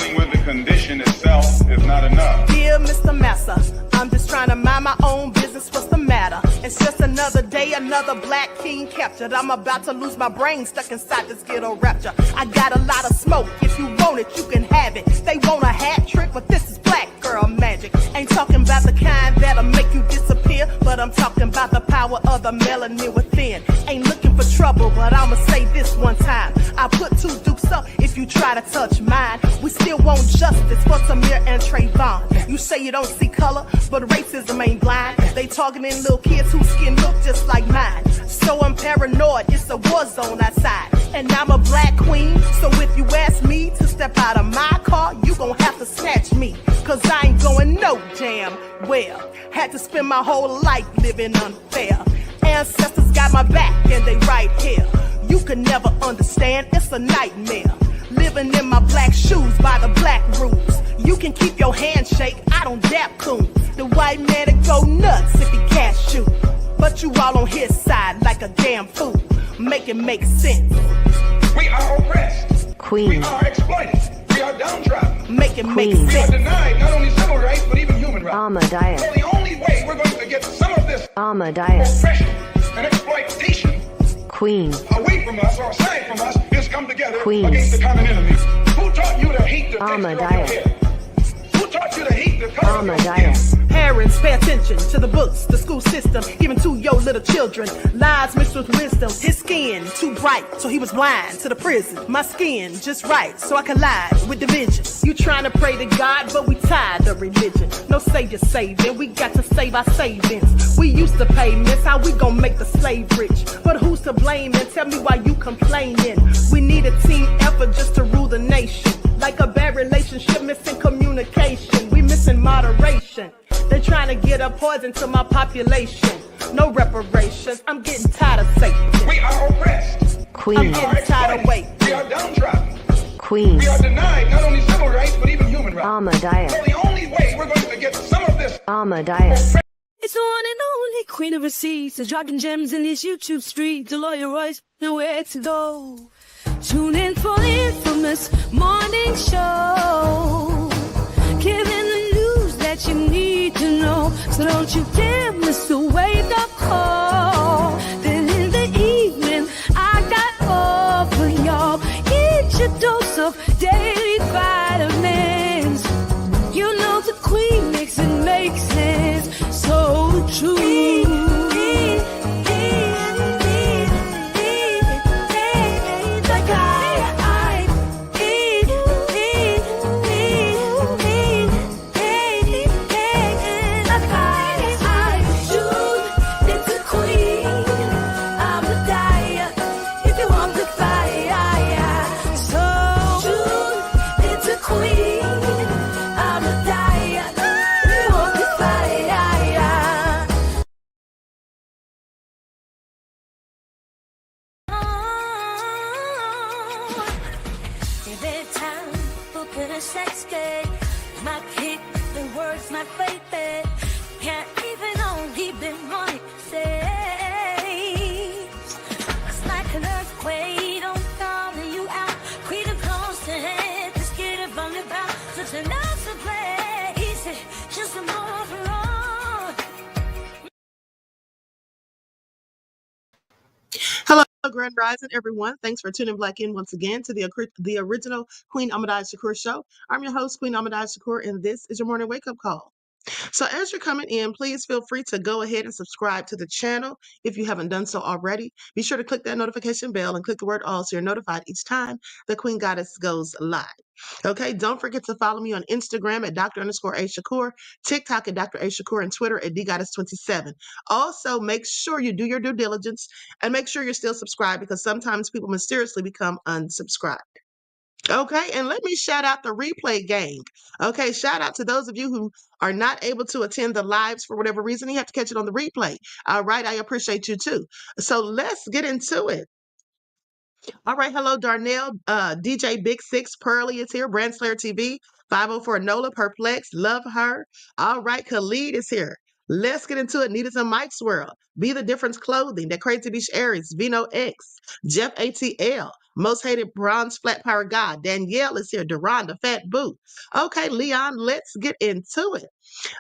dealing with the condition itself is not enough. Dear Mr. Massa, I'm just trying to mind my own business. What's the matter? It's just another day, another black king captured. I'm about to lose my brain, stuck inside this ghetto rapture. I got a lot of smoke. If you want it, you can have it. They want a hat trick, but this is black girl magic. Ain't talking about the kind that'll make you disappear, but I'm talking about the power of the melanin within. Ain't looking for trouble, but I'ma say this one time. I put two dukes up if you try to touch mine. We still want justice for Tamir and Trayvon. You say you don't see color, but racism ain't blind. They targeting little kids whose skin look just like mine. So I'm paranoid, it's a war zone outside. And I'm a black queen, so if you ask me to step out of my car, you gon' have to snatch me. Cause I ain't going no damn well. Had to spend my whole life living unfair. Ancestors got my back and they right here. You can never understand, it's a nightmare. Living in my black shoes by the black rules. You can keep your handshake, I don't dap coon. The white man to go nuts if he cash you. But you all on his side like a damn fool. Make it make sense. We are oppressed. Queen. We are exploited. We are downtrodden. Make it make Queen. We are sense. denied not only civil rights, but even human rights. Ahmadiyah. So the only way we're going to get some of this Ahmadiyah. oppression and exploitation Queen. away from us or aside from us is come together Queens. against the common enemy. Who taught you to hate the texture of your Ahmadiyah. hair? Who taught you to hate the color of your Ahmadiyah. skin? Parents, pay attention to the books, the school system, even to your little children. Lies mixed with wisdom. His skin too bright, so he was blind to the prison. My skin just right, so I collide with division. You trying to pray to God, but we tired of religion. No savior saving, we got to save our savings. We used to pay miss, how we gon' make the slave rich? But who's to blame, and tell me why you complaining? We need a team effort just to rule the nation. Like a bad relationship, missing communication. We missing moderation. They're trying to get a poison to my population. No reparations. I'm getting tired of Satan. We are oppressed. I'm Queen. getting tired of waiting. We are downtrodden. Queen. We are denied not only civil rights, but even human rights. Ahmadiyah. So the only way we're going to get some of this Ahmadiyah. It's the one and only queen of receipts, the dropping gems in these YouTube streets. The lawyer Royce, nowhere to go. Tune in for the infamous morning show, giving the news that you need to know. So don't you dare miss the wake-up call. Then in the evening, I got all for y'all. Get your dose of daily vitamins. You know the queen makes it make sense. So true. Sex game, my kick, the words, my baby. Can't even only been money saves. It's like an earthquake, I'm calling you out. Queen of constant, just get it from the bound. Such an awesome place, just a more for all. Hello, Grand Rising, everyone. Thanks for tuning back in once again to the original Queen QueenAShakur show. I'm your host, Queen QueenAShakur, and this is your morning wake-up call. So as you're coming in, please feel free to go ahead and subscribe to the channel if you haven't done so already. Be sure to click that notification bell and click the word all so you're notified each time the Queen Goddess goes live. Okay, don't forget to follow me on Instagram at Dr._A_Shakur, TikTok at Dr. A Shakur, and Twitter at DGoddess27. Also, make sure you do your due diligence and make sure you're still subscribed because sometimes people mysteriously become unsubscribed. Okay, and let me shout out the replay gang. Okay, shout out to those of you who are not able to attend the lives for whatever reason. You have to catch it on the replay. All right, I appreciate you too. So let's get into it. All right, hello, Darnell. DJ Big Six Pearly is here. Brand Slayer TV, 504 Nola, Perplex, love her. All right, Khalid is here. Let's get into it. Nita's in Mike's World. Be the Difference Clothing, That Crazy Beach Aries, Vino X, Jeff ATL. Most hated bronze flat power god. Danielle is here. Deronda, Fat Boo. Okay, Leon, let's get into it.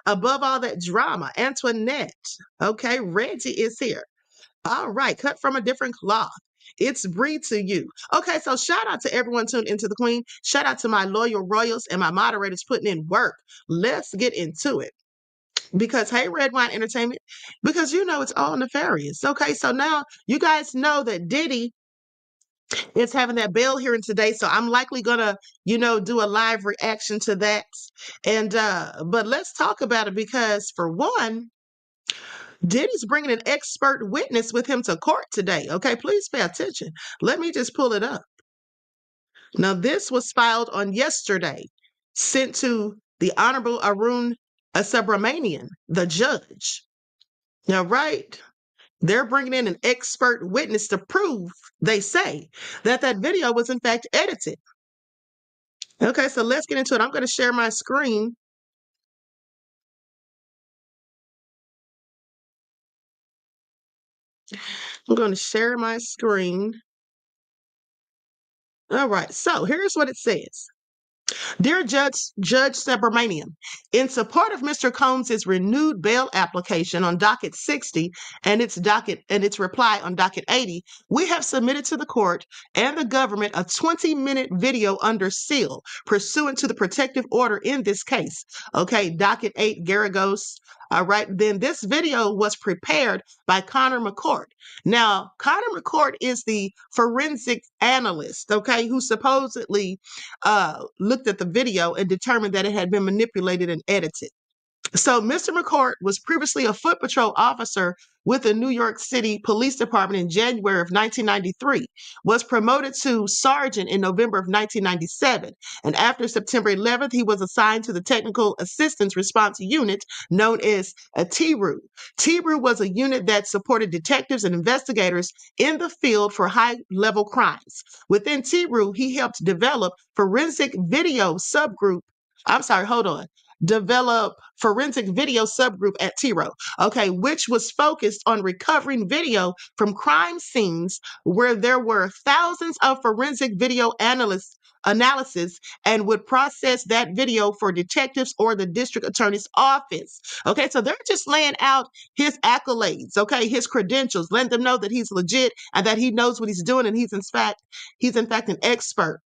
Above all that drama, Antoinette. Okay, Reggie is here. All right, cut from a different cloth. It's Bree to you. Okay, so shout out to everyone tuned into the Queen. Shout out to my loyal royals and my moderators putting in work. Let's get into it. Because hey, Red Wine Entertainment, because you know it's all nefarious. Okay, so now you guys know that Diddy is having that bail hearing today, so I'm likely gonna, do a live reaction to that. And but let's talk about it because for one, Diddy's bringing an expert witness with him to court today. Okay, please pay attention. Let me just pull it up. Now, this was filed on yesterday, sent to the Honorable Arun Subramanian, the judge. Now, right, they're bringing in an expert witness to prove, they say, that video was in fact edited. Okay, so let's get into it. I'm going to share my screen. I'm going to share my screen. All right, so here's what it says. Dear Judge Subramanian, in support of Mr. Combs' renewed bail application on docket 60 and its reply on docket 80, we have submitted to the court and the government a 20-minute video under seal pursuant to the protective order in this case. Okay, docket 8 Garagos. All right, then this video was prepared by Connor McCourt. Now, Connor McCourt is the forensic analyst, okay, who supposedly looked at the video and determined that it had been manipulated and edited. So Mr. McCourt was previously a foot patrol officer with the New York City Police Department in January of 1993, was promoted to sergeant in November of 1997, and after September 11th, he was assigned to the Technical Assistance Response Unit known as a TRU. TRU was a unit that supported detectives and investigators in the field for high-level crimes. Within TRU, he helped develop forensic video subgroup. Develop forensic video subgroup at TRO, okay, which was focused on recovering video from crime scenes where there were thousands of forensic video analysis and would process that video for detectives or the district attorney's office. Okay, so they're just laying out his accolades, okay, his credentials, letting them know that he's legit and that he knows what he's doing and he's in fact an expert.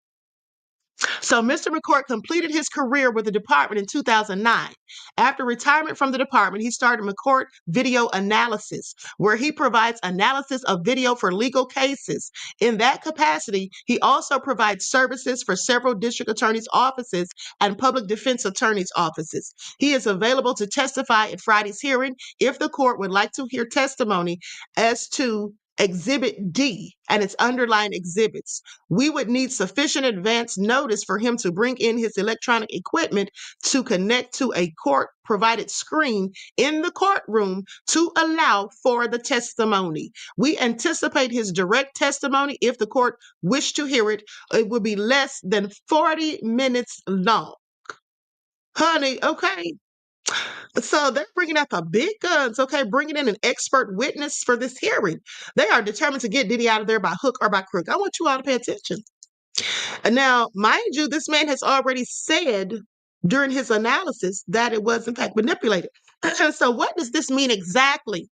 So Mr. McCourt completed his career with the department in 2009. After retirement from the department, he started McCourt Video Analysis, where he provides analysis of video for legal cases. In that capacity, he also provides services for several district attorneys' offices and public defense attorneys' offices. He is available to testify at Friday's hearing if the court would like to hear testimony as to Exhibit D and its underlying exhibits. We would need sufficient advance notice for him to bring in his electronic equipment to connect to a court-provided screen in the courtroom to allow for the testimony. We anticipate his direct testimony, if the court wished to hear it, it would be less than 40 minutes long. Honey, okay. So they're bringing out the big guns, okay, bringing in an expert witness for this hearing. They are determined to get Diddy out of there by hook or by crook. I want you all to pay attention. And now, mind you, this man has already said during his analysis that it was, in fact, manipulated. So what does this mean exactly?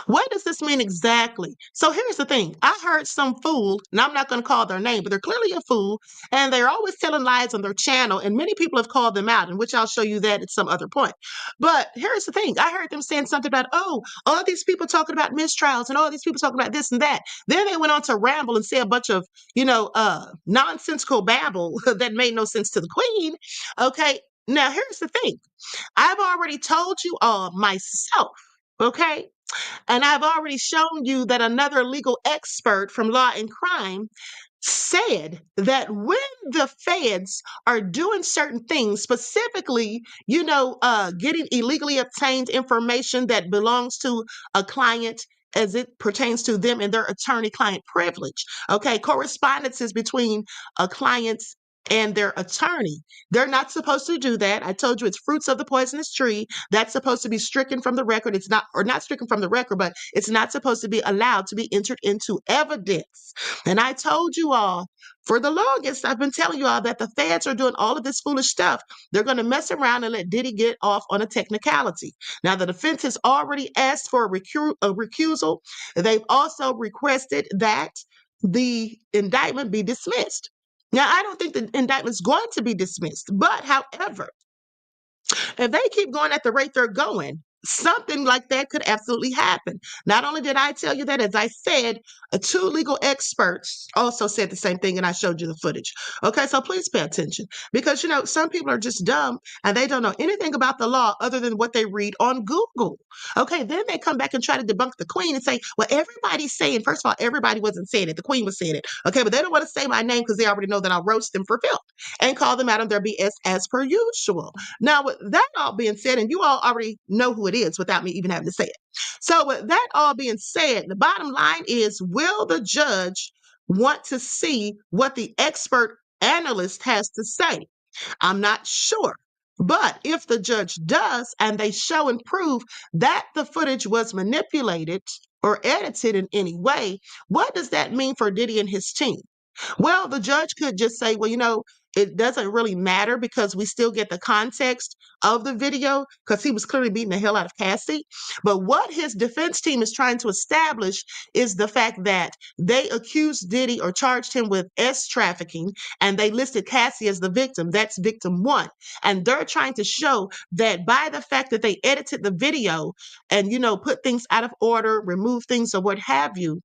What does this mean exactly? So here's the thing. I heard some fool, and I'm not going to call their name, but they're clearly a fool, and they're always telling lies on their channel, and many people have called them out, in which I'll show you that at some other point. But here's the thing. I heard them saying something about, all these people talking about mistrials, and all these people talking about this and that. Then they went on to ramble and say a bunch of, nonsensical babble that made no sense to the queen. Okay, now here's the thing. I've already told you all myself, okay? And I've already shown you that another legal expert from Law and Crime said that when the feds are doing certain things, specifically, getting illegally obtained information that belongs to a client as it pertains to them and their attorney-client privilege, okay, correspondences between a client's and their attorney. They're not supposed to do that. I told you it's fruits of the poisonous tree. That's supposed to be stricken from the record. It's not, or not stricken from the record, but it's not supposed to be allowed to be entered into evidence. And I told you all for the longest, I've been telling you all that the feds are doing all of this foolish stuff. They're going to mess around and let Diddy get off on a technicality. Now, the defense has already asked for a recusal. They've also requested that the indictment be dismissed. Now, I don't think the indictment's going to be dismissed, but however, if they keep going at the rate they're going, something like that could absolutely happen. Not only did I tell you that, as I said, two legal experts also said the same thing, and I showed you the footage. Okay, so please pay attention because, some people are just dumb and they don't know anything about the law other than what they read on Google. Okay, then they come back and try to debunk the Queen and say, well, everybody's saying, first of all, everybody wasn't saying it. The Queen was saying it. Okay, but they don't want to say my name because they already know that I'll roast them for filth and call them out on their BS as per usual. Now, with that all being said, and you all already know who it is without me even having to say it. So, with that all being said, the bottom line is, will the judge want to see what the expert analyst has to say? I'm not sure. But if the judge does, and they show and prove that the footage was manipulated or edited in any way, what does that mean for Diddy and his team? Well, the judge could just say, well, it doesn't really matter because we still get the context of the video because he was clearly beating the hell out of Cassie. But what his defense team is trying to establish is the fact that they accused Diddy or charged him with S trafficking, and they listed Cassie as the victim. That's victim one. And they're trying to show that by the fact that they edited the video and, put things out of order, remove things or what have you,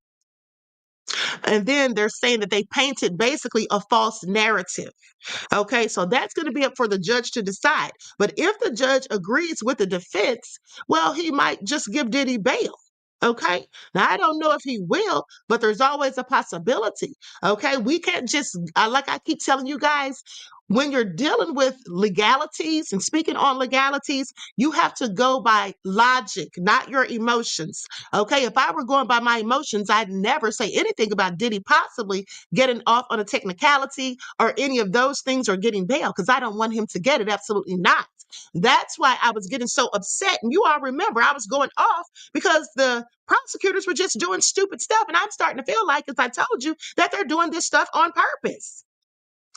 and then they're saying that they painted basically a false narrative. Okay, so that's going to be up for the judge to decide. But if the judge agrees with the defense, well, he might just give Diddy bail. Okay, now I don't know if he will, but there's always a possibility. Okay, we can't just, like I keep telling you guys, when you're dealing with legalities and speaking on legalities, you have to go by logic, not your emotions. Okay, if I were going by my emotions, I'd never say anything about Diddy possibly getting off on a technicality or any of those things or getting bail because I don't want him to get it. Absolutely not. That's why I was getting so upset. And you all remember I was going off because the prosecutors were just doing stupid stuff. And I'm starting to feel like, as I told you, that they're doing this stuff on purpose.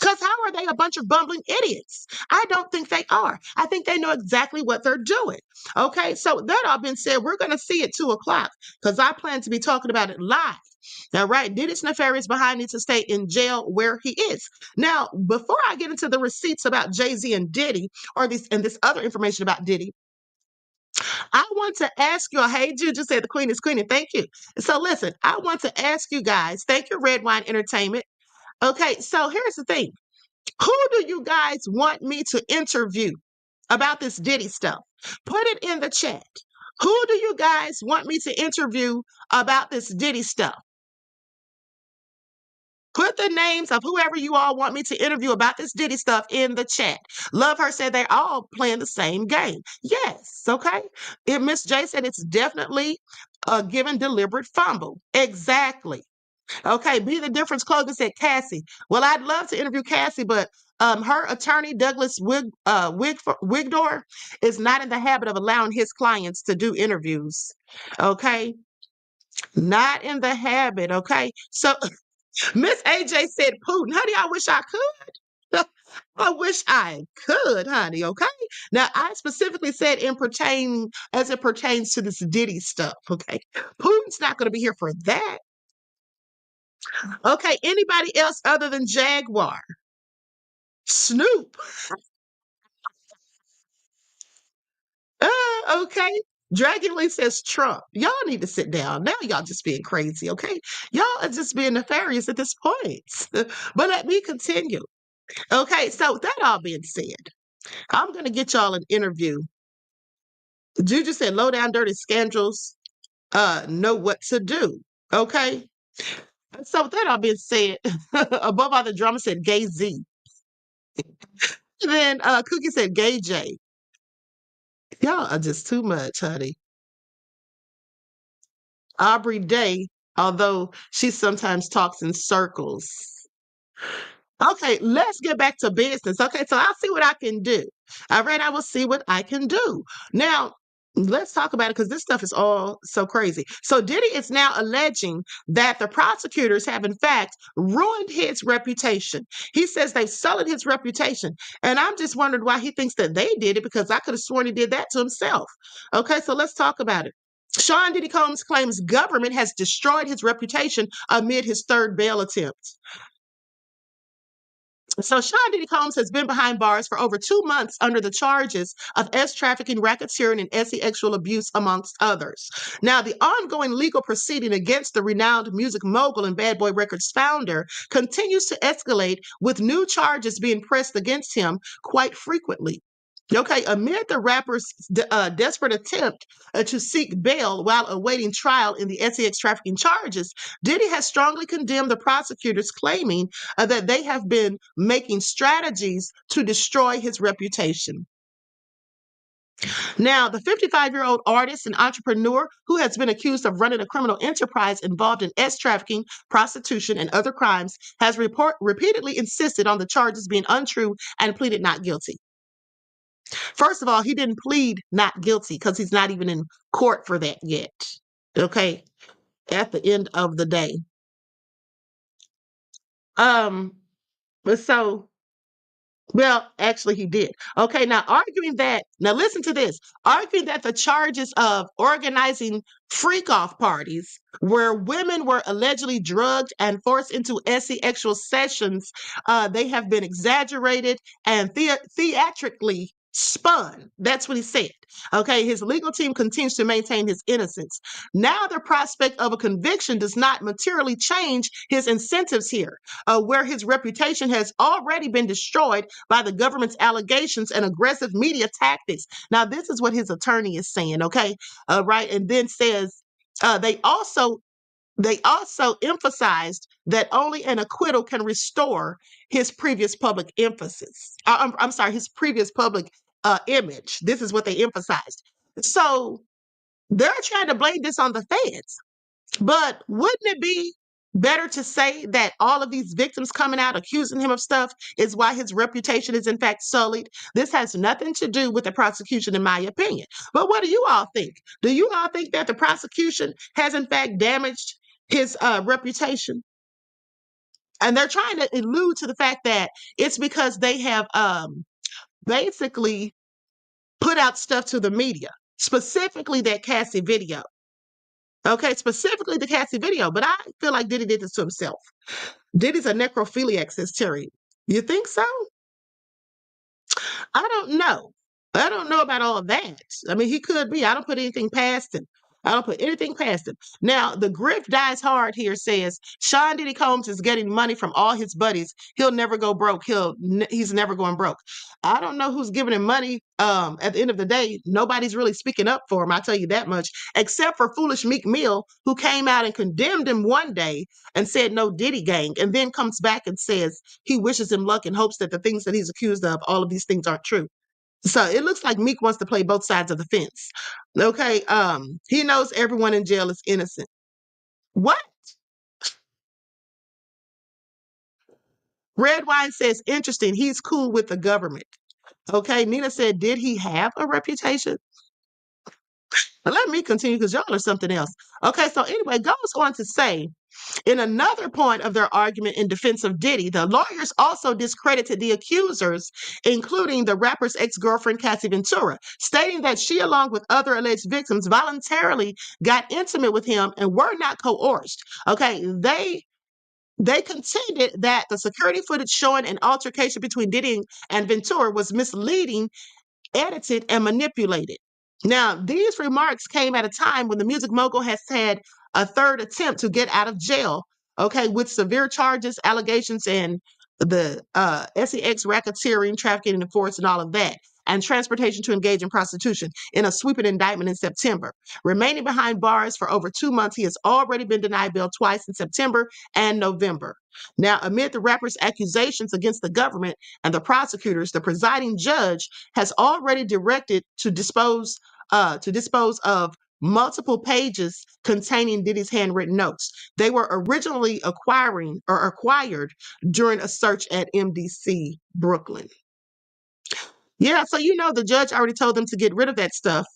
Because how are they a bunch of bumbling idiots? I don't think they are. I think they know exactly what they're doing. Okay, so that all been said, we're going to see at 2:00 because I plan to be talking about it live. Now, right, Diddy's nefarious behind needs to stay in jail where he is. Now, before I get into the receipts about Jay-Z and Diddy, or this other information about Diddy, I want to ask you, hey, Juju said the Queen is Queen, and thank you. So listen, I want to ask you guys, thank you, Red Wine Entertainment. Okay, so here's the thing. Who do you guys want me to interview about this Diddy stuff? Put it in the chat. Who do you guys want me to interview about this Diddy stuff? Put the names of whoever you all want me to interview about this Diddy stuff in the chat. Love Her said they're all playing the same game. Yes, okay. If Miss J said it's definitely a given deliberate fumble. Exactly. Okay, Be the Difference Clothing said Cassie. Well, I'd love to interview Cassie, but her attorney, Douglas Wigdor, is not in the habit of allowing his clients to do interviews. Okay, not in the habit. Okay, so Miss AJ said Putin. Honey, I wish I could. I wish I could, honey. Okay. Now, I specifically said as it pertains to this Diddy stuff. Okay. Putin's not going to be here for that. Okay. Anybody else other than Jaguar? Snoop. Okay. Dragon Lee says Trump. Y'all need to sit down. Now y'all just being crazy, okay? Y'all are just being nefarious at this point. But let me continue. Okay, so that all being said, I'm going to get y'all an interview. Juju said low down dirty scoundrels know what to do. Okay. So that all being said, above all the drama said Gay Z. Then Cookie said Gay J. Y'all are just too much, honey. Aubrey Day, although she sometimes talks in circles. Okay, let's get back to business. Okay, so I'll see what I can do. All right, I will see what I can do. Now, let's talk about it because this stuff is all so crazy. So, Diddy is now alleging that the prosecutors have, in fact, ruined his reputation. He says they've sullied his reputation. And I'm just wondering why he thinks that they did it because I could have sworn he did that to himself. Okay, so let's talk about it. Sean Diddy Combs claims government has destroyed his reputation amid his third bail attempt. So Sean Diddy Combs has been behind bars for over 2 months under the charges of trafficking, racketeering, and sexual abuse, amongst others. Now, the ongoing legal proceeding against the renowned music mogul and Bad Boy Records founder continues to escalate, with new charges being pressed against him quite frequently. Okay, amid the rapper's desperate attempt to seek bail while awaiting trial in the sex trafficking charges, Diddy has strongly condemned the prosecutors, claiming that they have been making strategies to destroy his reputation. Now, the 55-year-old artist and entrepreneur who has been accused of running a criminal enterprise involved in trafficking, prostitution, and other crimes has repeatedly insisted on the charges being untrue and pleaded not guilty. First of all, he didn't plead not guilty because he's not even in court for that yet. Okay, at the end of the day. But so, well, actually, he did. Okay, now listen to this, arguing that the charges of organizing freak off parties where women were allegedly drugged and forced into sexual sessions, they have been exaggerated and theatrically spun. That's what he said. Okay, his legal team continues to maintain his innocence. Now, the prospect of a conviction does not materially change his incentives here, where his reputation has already been destroyed by the government's allegations and aggressive media tactics. Now, this is what his attorney is saying, okay? Right, and then says they also emphasized that only an acquittal can restore his previous public emphasis. I'm sorry, his previous public image. This is what they emphasized. So they're trying to blame this on the feds. But wouldn't it be better to say that all of these victims coming out accusing him of stuff is why his reputation is in fact sullied? This has nothing to do with the prosecution, in my opinion. But what do you all think? Do you all think that the prosecution has in fact damaged his reputation? And they're trying to allude to the fact that it's because they have basically put out stuff to the media, specifically that Cassie video. Okay, specifically the Cassie video, but I feel like Diddy did this to himself. Diddy's a necrophiliac, says Terry. You think so? I don't know. I don't know about all of that. I mean, he could be. I don't put anything past him. I don't put anything past him. Now, the grift dies hard here says Sean Diddy Combs is getting money from all his buddies. He'll never go broke. He's never going broke. I don't know who's giving him money. At the end of the day, nobody's really speaking up for him. I tell you that much, except for foolish Meek Mill, who came out and condemned him one day and said no Diddy gang, and then comes back and says he wishes him luck and hopes that the things that he's accused of, all of these things aren't true. So it looks like Meek wants to play both sides of the fence. Okay, he knows everyone in jail is innocent. What? Red Wine says, interesting, he's cool with the government. Okay, Nina said, did he have a reputation? Let me continue because y'all are something else. Okay, so anyway, goes on to say, in another point of their argument in defense of Diddy, the lawyers also discredited the accusers, including the rapper's ex-girlfriend, Cassie Ventura, stating that she, along with other alleged victims, voluntarily got intimate with him and were not coerced. Okay, they contended that the security footage showing an altercation between Diddy and Ventura was misleading, edited, and manipulated. Now, these remarks came at a time when the music mogul has had a third attempt to get out of jail, okay, with severe charges, allegations, and the sex racketeering, trafficking, and force, and all of that, and transportation to engage in prostitution in a sweeping indictment in September. Remaining behind bars for over 2 months, he has already been denied bail twice in September and November. Now, amid the rapper's accusations against the government and the prosecutors, the presiding judge has already directed to dispose of multiple pages containing Diddy's handwritten notes. They were originally acquired during a search at MDC Brooklyn. Yeah, so you know the judge already told them to get rid of that stuff.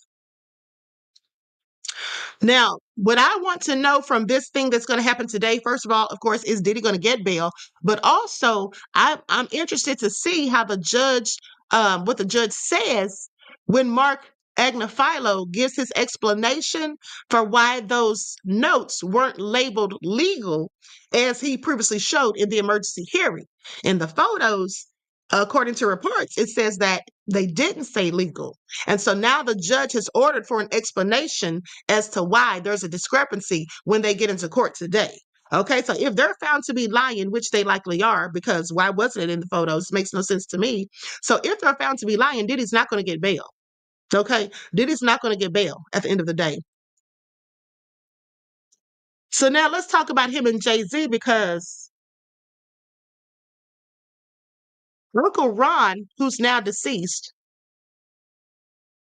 Now, what I want to know from this thing that's going to happen today, first of all, of course, is Diddy going to get bail? But also, I'm interested to see how the judge, what the judge says when Mark Agnifilo gives his explanation for why those notes weren't labeled legal, as he previously showed in the emergency hearing. In the photos, according to reports, it says that they didn't say legal. And so now the judge has ordered for an explanation as to why there's a discrepancy when they get into court today. Okay, so if they're found to be lying, which they likely are, because why wasn't it in the photos? Makes no sense to me. So if they're found to be lying, Diddy's not going to get bail. Okay, Diddy's not going to get bail at the end of the day. So now let's talk about him and Jay-Z, because Uncle Ron, who's now deceased,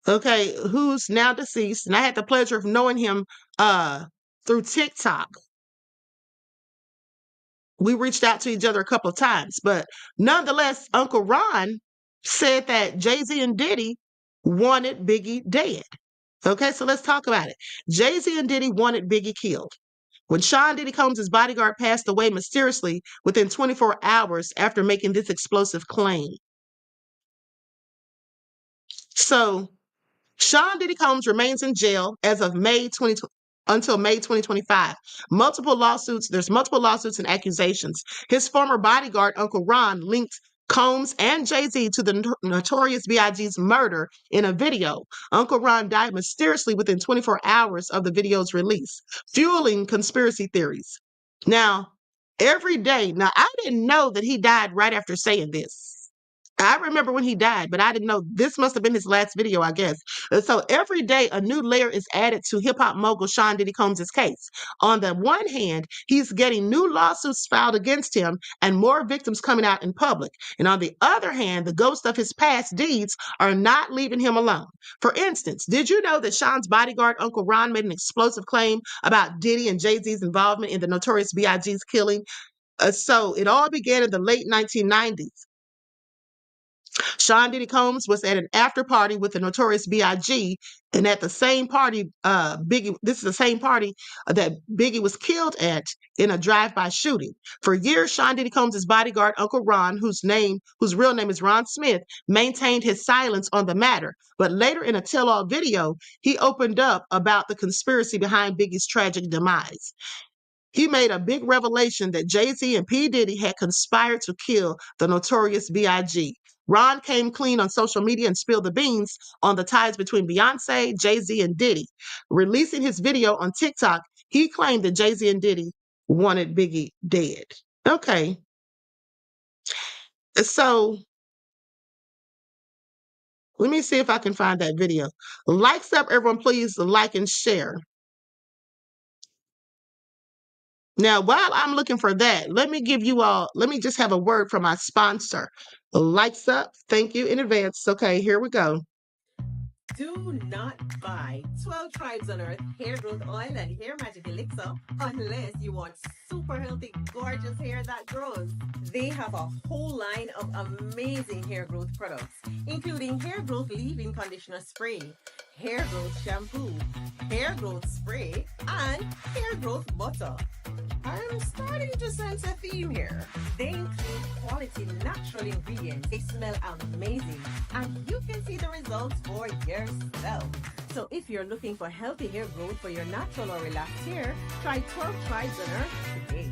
and I had the pleasure of knowing him through TikTok. We reached out to each other a couple of times, but nonetheless, Uncle Ron said that Jay-Z and Diddy wanted Biggie dead. Okay, so let's talk about it. Jay-Z and Diddy wanted Biggie killed. When Sean Diddy Combs' bodyguard passed away mysteriously within 24 hours after making this explosive claim. So Sean Diddy Combs remains in jail as of until May 2025. There's multiple lawsuits and accusations. His former bodyguard, Uncle Ron, linked Combs and Jay-Z to the Notorious B.I.G.'s murder in a video. Uncle Ron died mysteriously within 24 hours of the video's release, fueling conspiracy theories. Now, I didn't know that he died right after saying this. I remember when he died, but I didn't know this must have been his last video, I guess. And so every day, a new layer is added to hip-hop mogul Sean Diddy Combs' case. On the one hand, he's getting new lawsuits filed against him and more victims coming out in public. And on the other hand, the ghosts of his past deeds are not leaving him alone. For instance, did you know that Sean's bodyguard, Uncle Ron, made an explosive claim about Diddy and Jay-Z's involvement in the Notorious B.I.G.'s killing? So it all began in the late 1990s. Sean Diddy Combs was at an after party with the Notorious B.I.G., and at the same party, this is the same party that Biggie was killed at in a drive-by shooting. For years, Sean Diddy Combs' bodyguard, Uncle Ron, whose real name is Ron Smith, maintained his silence on the matter. But later in a tell-all video, he opened up about the conspiracy behind Biggie's tragic demise. He made a big revelation that Jay-Z and P. Diddy had conspired to kill the Notorious B.I.G. Ron came clean on social media and spilled the beans on the ties between Beyonce, Jay-Z, and Diddy. Releasing his video on TikTok, he claimed that Jay-Z and Diddy wanted Biggie dead. Okay. So let me see if I can find that video. Likes up, everyone, please like and share. Now, while I'm looking for that, let me just have a word from my sponsor. Lights up. Thank you in advance. Okay, here we go. Do not buy 12 Tribes on Earth hair growth oil and hair magic elixir unless you want super healthy, gorgeous hair that grows. They have a whole line of amazing hair growth products, including hair growth leave-in conditioner spray, hair growth shampoo, hair growth spray, and hair growth butter. I'm starting to sense a theme here. They include quality natural ingredients. They smell amazing, and you can see the results for yourself. So if you're looking for healthy hair growth for your natural or relaxed hair, try 12 Tribes on Earth today.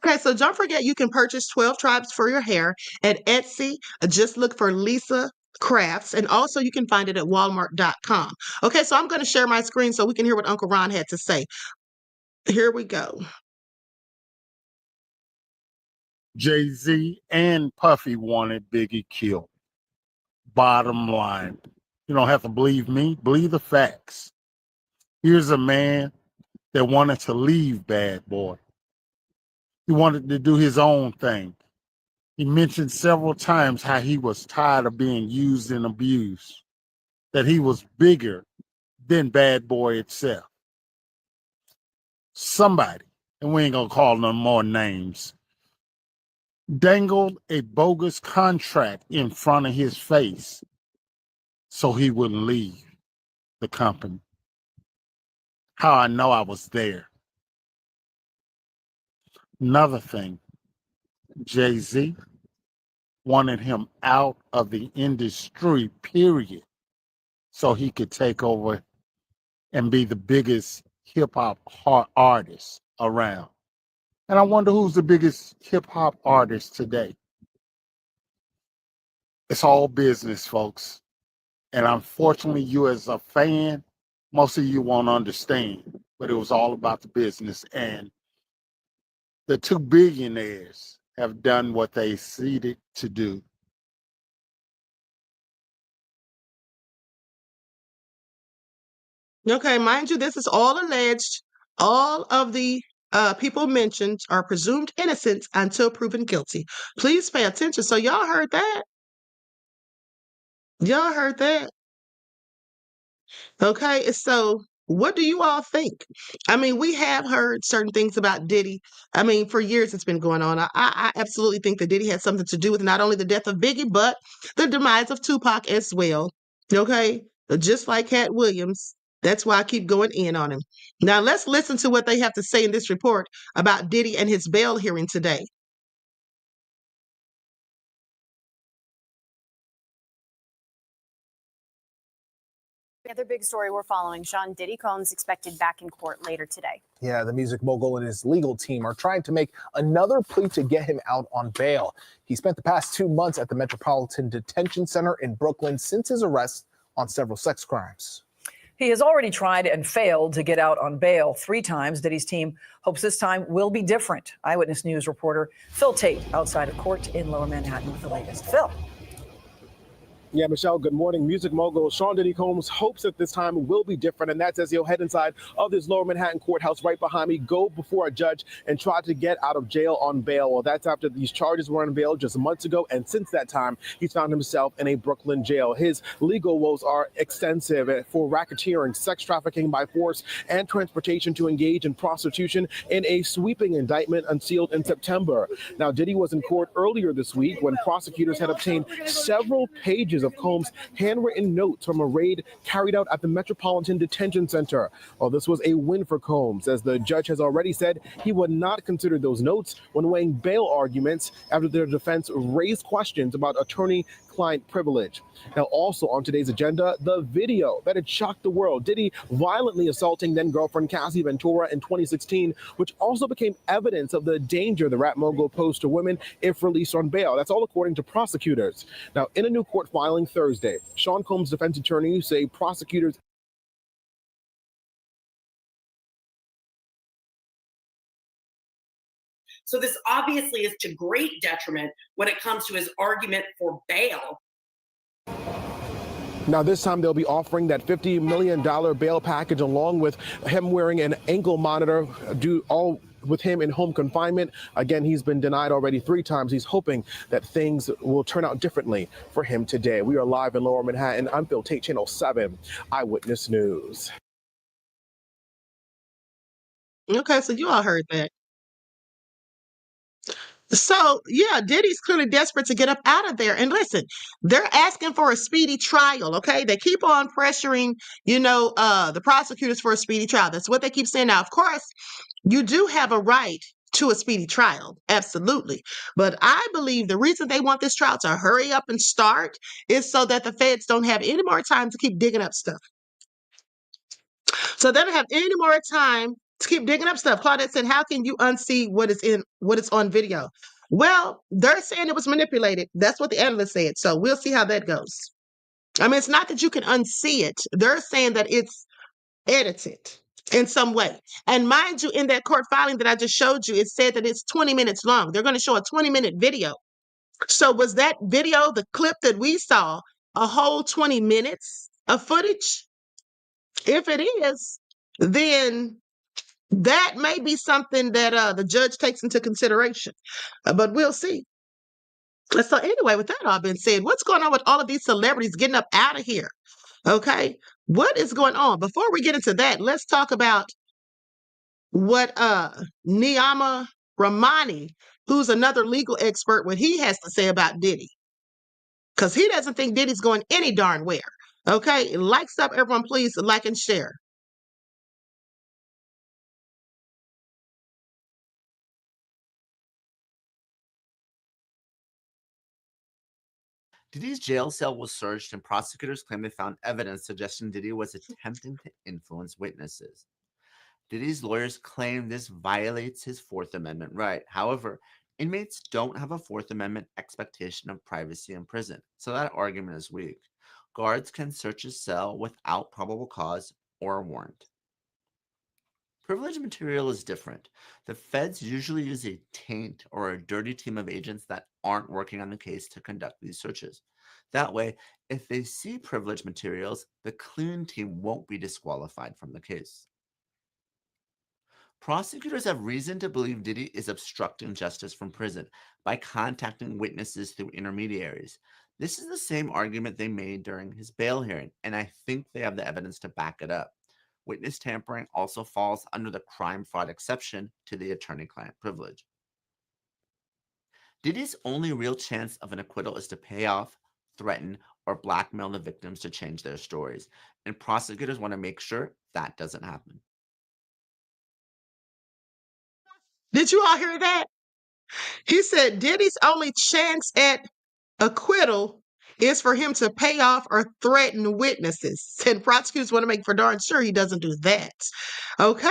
Okay, so don't forget you can purchase 12 Tribes for your hair at Etsy. Just look for Lisa Crafts, and also you can find it at walmart.com. Okay, so I'm going to share my screen so we can hear what Uncle Ron had to say. Here we go. Jay-Z and Puffy wanted Biggie killed. Bottom line, you don't have to believe me, believe the facts. Here's a man that wanted to leave Bad Boy. He wanted to do his own thing. He mentioned several times how he was tired of being used and abused, that he was bigger than Bad Boy itself. Somebody, and we ain't gonna call no more names, dangled a bogus contract in front of his face so he wouldn't leave the company. How I know I was there. Another thing, Jay-Z wanted him out of the industry, period, so he could take over and be the biggest hip-hop artist around. And I wonder who's the biggest hip-hop artist today. It's all business, folks. And unfortunately, you as a fan, most of you won't understand, but it was all about the business. And the two billionaires have done what they seeded to do. Okay, mind you, this is all alleged. All of the people mentioned are presumed innocent until proven guilty. Please pay attention. So y'all heard that? Y'all heard that? Okay, so what do you all think? I mean, we have heard certain things about Diddy. I mean, for years it's been going on. I absolutely think that Diddy had something to do with not only the death of Biggie, but the demise of Tupac as well. Okay, just like Cat Williams. That's why I keep going in on him. Now, let's listen to what they have to say in this report about Diddy and his bail hearing today. The other big story we're following, Sean, Diddy Combs expected back in court later today. Yeah, the music mogul and his legal team are trying to make another plea to get him out on bail. He spent the past 2 months at the Metropolitan Detention Center in Brooklyn since his arrest on several sex crimes. He has already tried and failed to get out on bail 3 times. Diddy's team hopes this time will be different. Eyewitness News reporter Phil Tate outside of court in Lower Manhattan with the latest. Phil. Yeah, Michelle, good morning. Music mogul Sean Diddy Combs hopes that this time will be different, and that's as he'll head inside of this Lower Manhattan courthouse right behind me, go before a judge and try to get out of jail on bail. Well, that's after these charges were on bail just months ago, and since that time, he's found himself in a Brooklyn jail. His legal woes are extensive for racketeering, sex trafficking by force, and transportation to engage in prostitution in a sweeping indictment unsealed in September. Now, Diddy was in court earlier this week when prosecutors had obtained several pages of Combs' handwritten notes from a raid carried out at the Metropolitan Detention Center. Well, this was a win for Combs, as the judge has already said he would not consider those notes when weighing bail arguments after their defense raised questions about attorney-client privilege. Now, also on today's agenda, the video that had shocked the world. Diddy violently assaulting then-girlfriend Cassie Ventura in 2016, which also became evidence of the danger the rap mogul posed to women if released on bail. That's all according to prosecutors. Now, in a new court filing Thursday, Sean Combs' defense attorneys say prosecutors So this obviously is to great detriment when it comes to his argument for bail. Now, this time they'll be offering that $50 million bail package along with him wearing an ankle monitor, all with him in home confinement. Again, he's been denied already 3 times. He's hoping that things will turn out differently for him today. We are live in Lower Manhattan. I'm Phil Tate, Channel 7 Eyewitness News. Okay, so you all heard that. So, yeah, Diddy's clearly desperate to get up out of there. And listen, they're asking for a speedy trial, okay? They keep on pressuring, the prosecutors for a speedy trial. That's what they keep saying. Now, of course, you do have a right to a speedy trial. Absolutely. But I believe the reason they want this trial to hurry up and start is so that the feds don't have any more time to keep digging up stuff. So they don't have any more time to keep digging up stuff. Claudette said, how can you unsee what is on video? Well, they're saying it was manipulated. That's what the analyst said. So we'll see how that goes. I mean, it's not that you can unsee it. They're saying that it's edited in some way. And mind you, in that court filing that I just showed you, it said that it's 20 minutes long. They're going to show a 20-minute video. So was that video, the clip that we saw, a whole 20 minutes of footage? If it is, then that may be something that the judge takes into consideration. But we'll see. And so anyway, with that all being said, what's going on with all of these celebrities getting up out of here? Okay. What is going on? Before we get into that, let's talk about what Niyama Ramani, who's another legal expert, what he has to say about Diddy. Because he doesn't think Diddy's going any darn where. Okay. Likes up, everyone, please like and share. Diddy's jail cell was searched, and prosecutors claim they found evidence suggesting Diddy was attempting to influence witnesses. Diddy's lawyers claim this violates his Fourth Amendment right. However, inmates don't have a Fourth Amendment expectation of privacy in prison, so that argument is weak. Guards can search his cell without probable cause or a warrant. Privileged material is different. The feds usually use a taint or a dirty team of agents that aren't working on the case to conduct these searches. That way, if they see privileged materials, the clean team won't be disqualified from the case. Prosecutors have reason to believe Diddy is obstructing justice from prison by contacting witnesses through intermediaries. This is the same argument they made during his bail hearing, and I think they have the evidence to back it up. Witness tampering also falls under the crime fraud exception to the attorney-client privilege. Diddy's only real chance of an acquittal is to pay off, threaten, or blackmail the victims to change their stories, and prosecutors want to make sure that doesn't happen. Did you all hear that? He said Diddy's only chance at acquittal is for him to pay off or threaten witnesses. And prosecutors want to make for darn sure he doesn't do that. Okay.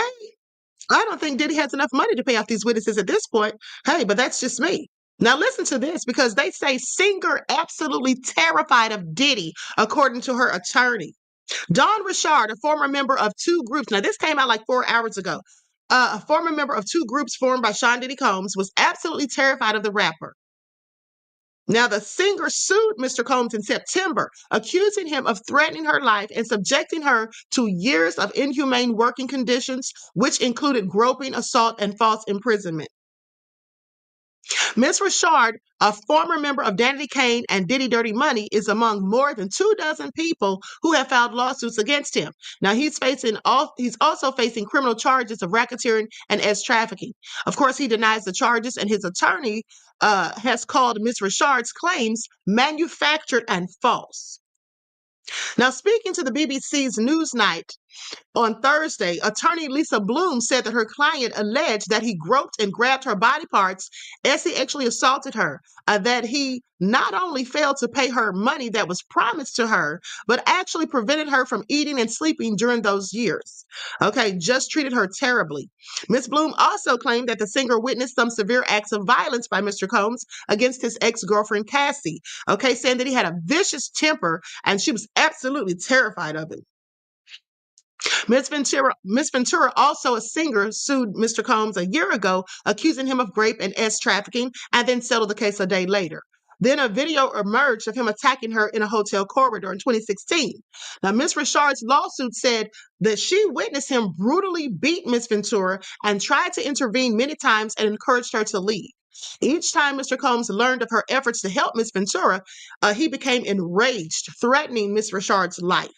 I don't think Diddy has enough money to pay off these witnesses at this point. Hey, but that's just me. Now listen to this, because they say singer absolutely terrified of Diddy, according to her attorney. Dawn Richard, a former member of two groups. Now this came out like 4 hours ago. A former member of two groups formed by Sean Diddy Combs was absolutely terrified of the rapper. Now, the singer sued Mr. Combs in September, accusing him of threatening her life and subjecting her to years of inhumane working conditions, which included groping, assault, and false imprisonment. Ms. Richard, a former member of Danity Kane and Diddy Dirty Money, is among more than 24 people who have filed lawsuits against him. Now, he's also facing criminal charges of racketeering and trafficking. Of course, he denies the charges, and his attorney has called Ms. Richard's claims manufactured and false. Now, speaking to the BBC's Newsnight on Thursday, attorney Lisa Bloom said that her client alleged that he groped and grabbed her body parts as he actually assaulted her, that he not only failed to pay her money that was promised to her, but actually prevented her from eating and sleeping during those years. Okay, just treated her terribly. Ms. Bloom also claimed that the singer witnessed some severe acts of violence by Mr. Combs against his ex-girlfriend, Cassie, okay, saying that he had a vicious temper and she was absolutely terrified of him. Miss Ventura, also a singer, sued Mr. Combs a year ago, accusing him of rape and trafficking, and then settled the case a day later. Then a video emerged of him attacking her in a hotel corridor in 2016. Now, Miss Richard's lawsuit said that she witnessed him brutally beat Miss Ventura and tried to intervene many times and encouraged her to leave. Each time Mr. Combs learned of her efforts to help Miss Ventura, he became enraged, threatening Miss Richard's life.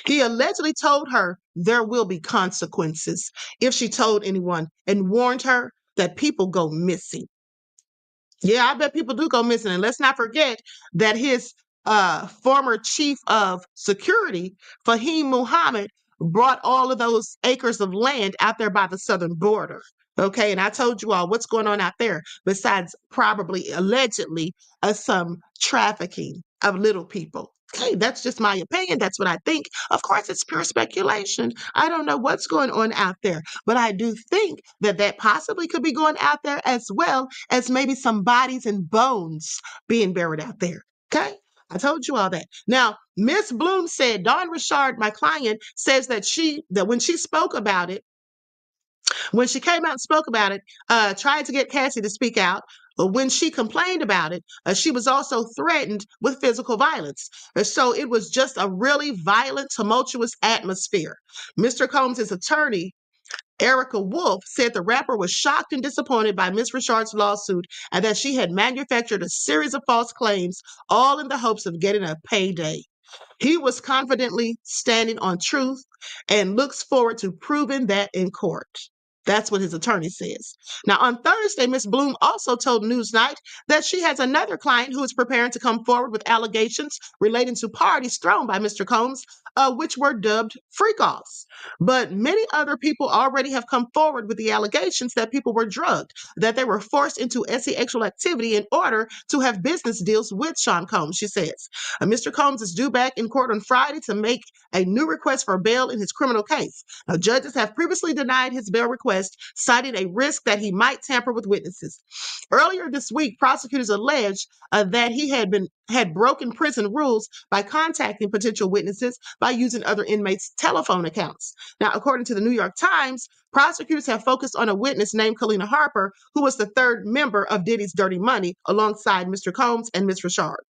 He allegedly told her there will be consequences if she told anyone, and warned her that people go missing. Yeah, I bet people do go missing. And let's not forget that his former chief of security, Fahim Muhammad, brought all of those acres of land out there by the southern border. Okay, and I told you all what's going on out there, besides probably allegedly some trafficking of little people. Okay, that's just my opinion. That's what I think. Of course, it's pure speculation. I don't know what's going on out there, but I do think that that possibly could be going out there, as well as maybe some bodies and bones being buried out there. Okay, I told you all that. Now, Miss Bloom said, Dawn Richard, my client, says that when she spoke about it, when she came out and spoke about it, tried to get Cassie to speak out. But when she complained about it, she was also threatened with physical violence. So it was just a really violent, tumultuous atmosphere. Mr. Combs' attorney Erica Wolf said the rapper was shocked and disappointed by Miss Richard's lawsuit and that she had manufactured a series of false claims, all in the hopes of getting a payday. He was confidently standing on truth and looks forward to proving that in court. That's what his attorney says. Now, on Thursday, Ms. Bloom also told Newsnight that she has another client who is preparing to come forward with allegations relating to parties thrown by Mr. Combs, which were dubbed freak-offs. But many other people already have come forward with the allegations that people were drugged, that they were forced into sexual activity in order to have business deals with Sean Combs, she says. Mr. Combs is due back in court on Friday to make a new request for bail in his criminal case. Now, judges have previously denied his bail request, citing a risk that he might tamper with witnesses. Earlier this week, prosecutors alleged that he had broken prison rules by contacting potential witnesses by using other inmates' telephone accounts. Now, according to the New York Times, prosecutors have focused on a witness named Kalina Harper, who was the third member of Diddy's Dirty Money, alongside Mr. Combs and Ms. Richard.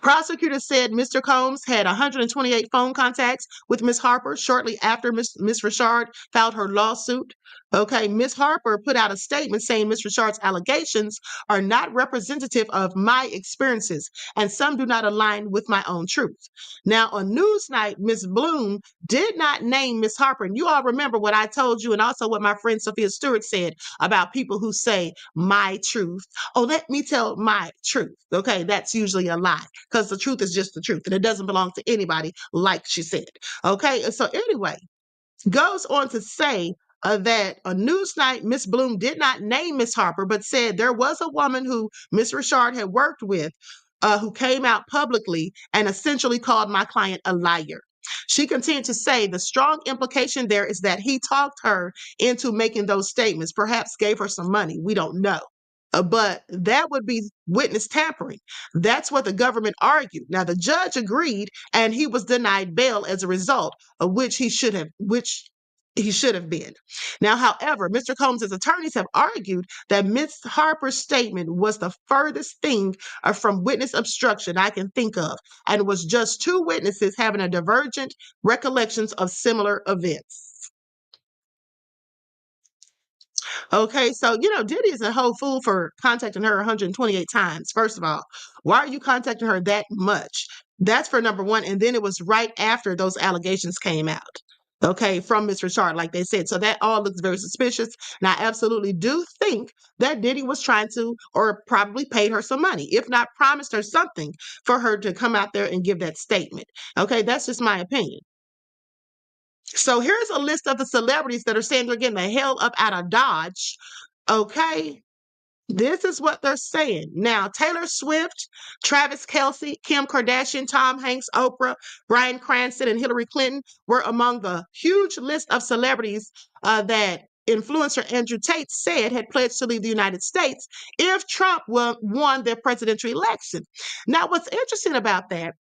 Prosecutors said Mr. Combs had 128 phone contacts with Ms. Harper shortly after Ms. Richard filed her lawsuit. Okay, Ms. Harper put out a statement saying Ms. Richard's allegations are not representative of my experiences, and some do not align with my own truth. Now, on Newsnight, Ms. Bloom did not name Ms. Harper. And you all remember what I told you and also what my friend Sophia Stewart said about people who say my truth. Oh, let me tell my truth. Okay, that's usually a lie because the truth is just the truth and it doesn't belong to anybody, like she said. Okay, so anyway, goes on to say that on Newsnight, Miss Bloom did not name Miss Harper, but said there was a woman who Miss Richard had worked with who came out publicly and essentially called my client a liar. She continued to say the strong implication there is that he talked her into making those statements, perhaps gave her some money. We don't know. But that would be witness tampering. That's what the government argued. Now, the judge agreed, and he was denied bail as a result, of which he should have been. Now, however, Mr. Combs' attorneys have argued that Ms. Harper's statement was the furthest thing from witness obstruction I can think of, and was just two witnesses having a divergent recollections of similar events. Okay, so, Diddy is a whole fool for contacting her 128 times. First of all, why are you contacting her that much? That's for number one. And then it was right after those allegations came out. Okay, from Ms. Richard, like they said. So that all looks very suspicious. And I absolutely do think that Diddy was trying to, or probably paid her some money, if not promised her something for her to come out there and give that statement. Okay, that's just my opinion. So here's a list of the celebrities that are saying they're getting the hell up out of Dodge. Okay. This is what they're saying. Now, Taylor Swift, Travis Kelce, Kim Kardashian, Tom Hanks, Oprah, Bryan Cranston, and Hillary Clinton were among the huge list of celebrities that influencer Andrew Tate said had pledged to leave the United States if Trump won their presidential election. Now, what's interesting about that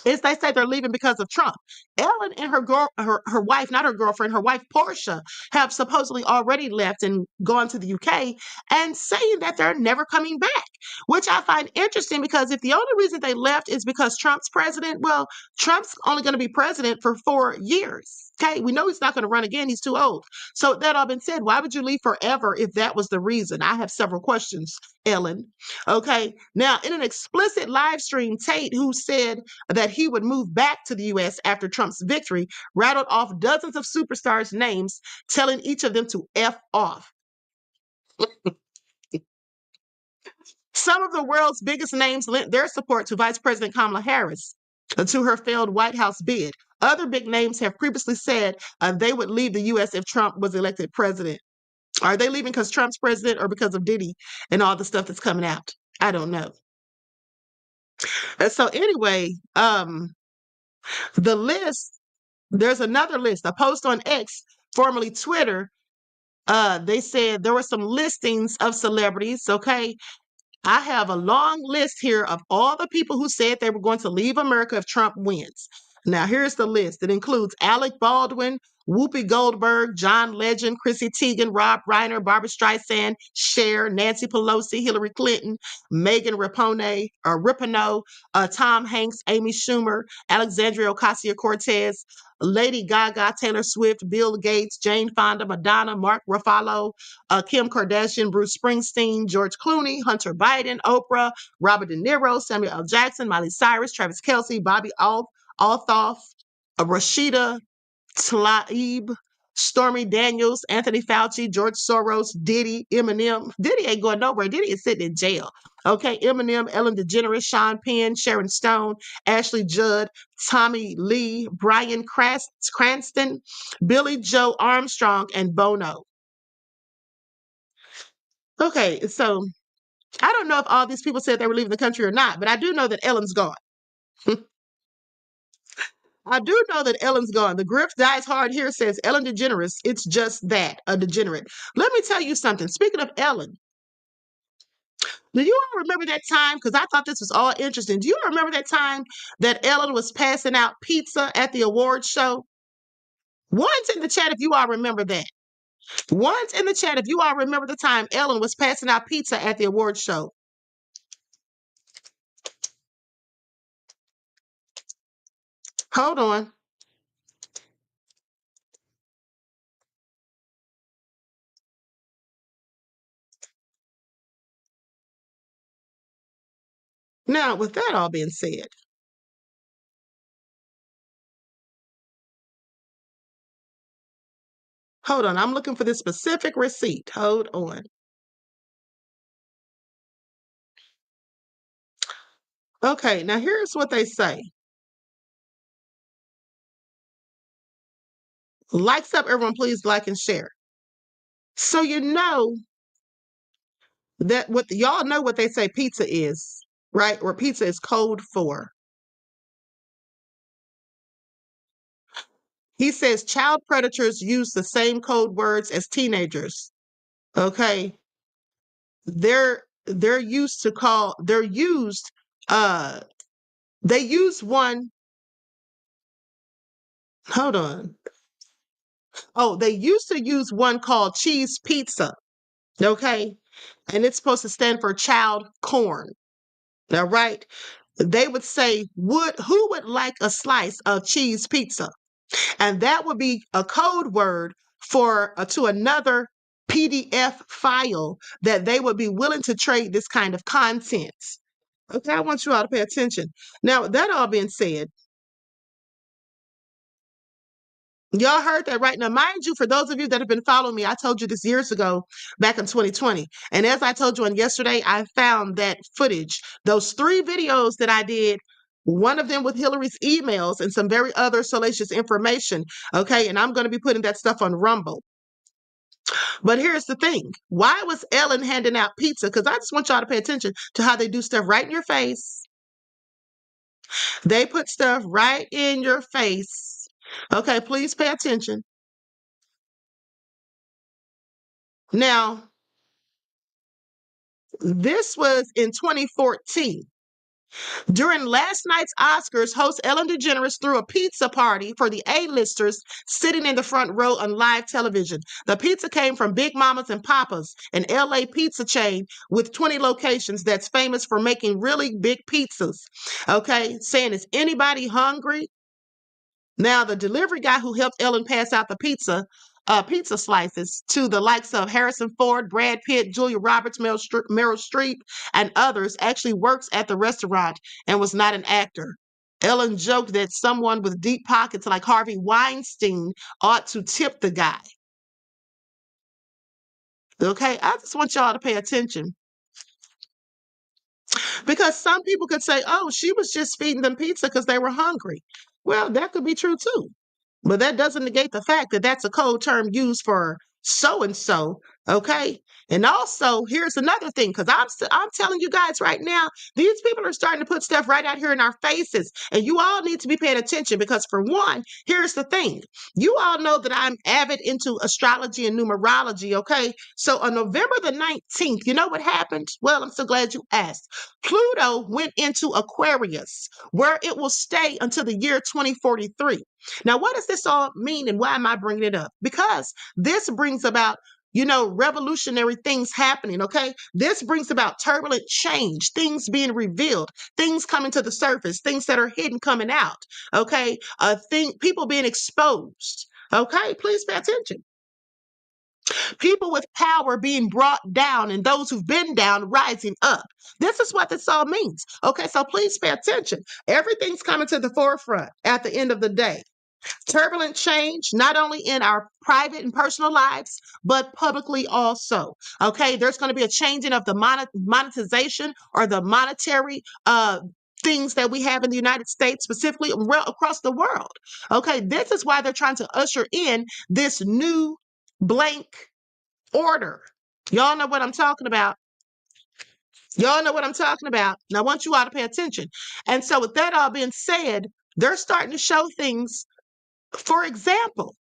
is they say they're leaving because of Trump. Ellen and her wife, not her girlfriend, her wife Portia, have supposedly already left and gone to the UK and saying that they're never coming back, which I find interesting because if the only reason they left is because Trump's president, well, Trump's only going to be president for 4 years. Okay, we know he's not going to run again. He's too old. So that all been said, why would you leave forever if that was the reason? I have several questions, Ellen. Okay, now in an explicit live stream, Tate, who said that he would move back to the U.S. after Trump's victory, rattled off dozens of superstars' names, telling each of them to F off. Some of the world's biggest names lent their support to Vice President Kamala Harris to her failed White House bid. Other big names have previously said they would leave the U.S. if Trump was elected president. Are they leaving because Trump's president or because of Diddy and all the stuff that's coming out? I don't know. And so anyway, the list, there's another list, a post on X, formerly Twitter. They said there were some listings of celebrities. Okay. I have a long list here of all the people who said they were going to leave America if Trump wins. Now, here's the list. It includes Alec Baldwin, Whoopi Goldberg, John Legend, Chrissy Teigen, Rob Reiner, Barbara Streisand, Cher, Nancy Pelosi, Hillary Clinton, Megan Rapinoe, Tom Hanks, Amy Schumer, Alexandria Ocasio-Cortez, Lady Gaga, Taylor Swift, Bill Gates, Jane Fonda, Madonna, Mark Ruffalo, Kim Kardashian, Bruce Springsteen, George Clooney, Hunter Biden, Oprah, Robert De Niro, Samuel L. Jackson, Miley Cyrus, Travis Kelce, Bobby Althoff, Rashida Tlaib, Stormy Daniels, Anthony Fauci, George Soros, Diddy, Eminem. Diddy ain't going nowhere. Diddy is sitting in jail. Okay, Eminem, Ellen DeGeneres, Sean Penn, Sharon Stone, Ashley Judd, Tommy Lee, Brian Cranston, Billy Joe Armstrong, and Bono. Okay, so I don't know if all these people said they were leaving the country or not, but I do know that Ellen's gone. I do know that Ellen's gone. The Griff Dies Hard here says Ellen DeGeneres. It's just that, a degenerate. Let me tell you something. Speaking of Ellen, do you all remember that time? Because I thought this was all interesting. Do you remember that time that Ellen was passing out pizza at the awards show? One's in the chat if you all remember that. One's in the chat if you all remember the time Ellen was passing out pizza at the awards show. Hold on. Now, with that all being said, hold on. I'm looking for this specific receipt. Hold on. Okay, now here's what they say. Likes up, everyone, please like and share. So you know that what y'all know what they say pizza is, right? Or pizza is code for. He says child predators use the same code words as teenagers. Okay. They're used to call they use one. Hold on. Oh, they used to use one called cheese pizza. Okay. And it's supposed to stand for child corn. All right. They would say, who would like a slice of cheese pizza? And that would be a code word for to another PDF file that they would be willing to trade this kind of content. Okay, I want you all to pay attention. Now, that all being said, y'all heard that right now. Mind you, for those of you that have been following me, I told you this years ago, back in 2020. And as I told you on yesterday, I found that footage, those 3 videos that I did, one of them with Hillary's emails and some very other salacious information. Okay, and I'm going to be putting that stuff on Rumble. But here's the thing. Why was Ellen handing out pizza? Because I just want y'all to pay attention to how they do stuff right in your face. They put stuff right in your face. Okay, please pay attention. Now, this was in 2014. During last night's Oscars, host Ellen DeGeneres threw a pizza party for the A-listers sitting in the front row on live television. The pizza came from Big Mamas and Papas, an LA pizza chain with 20 locations that's famous for making really big pizzas. Okay, saying, is anybody hungry? Now, the delivery guy who helped Ellen pass out the pizza slices to the likes of Harrison Ford, Brad Pitt, Julia Roberts, Meryl Streep, and others actually works at the restaurant and was not an actor. Ellen joked that someone with deep pockets like Harvey Weinstein ought to tip the guy. Okay, I just want y'all to pay attention. Because some people could say, oh, she was just feeding them pizza because they were hungry. Well, that could be true too. But that doesn't negate the fact that that's a code term used for so-and-so, okay? And also, here's another thing, because I'm telling you guys right now, these people are starting to put stuff right out here in our faces, and you all need to be paying attention because, for one, here's the thing. You all know that I'm avid into astrology and numerology, okay? So on November the 19th, you know what happened? Well, I'm so glad you asked. Pluto went into Aquarius, where it will stay until the year 2043. Now, what does this all mean and why am I bringing it up? Because this brings about revolutionary things happening. Okay. This brings about turbulent change, things being revealed, things coming to the surface, things that are hidden coming out. Okay. People being exposed. Okay. Please pay attention. People with power being brought down and those who've been down rising up. This is what this all means. Okay, so please pay attention. Everything's coming to the forefront at the end of the day. Turbulent change, not only in our private and personal lives, but publicly also. Okay, there's going to be a changing of the monetization or the monetary things that we have in the United States, specifically across the world. Okay, this is why they're trying to usher in this new blank order. Y'all know what I'm talking about. Y'all know what I'm talking about. And I want you all to pay attention. And so with that all being said, they're starting to show things. For example,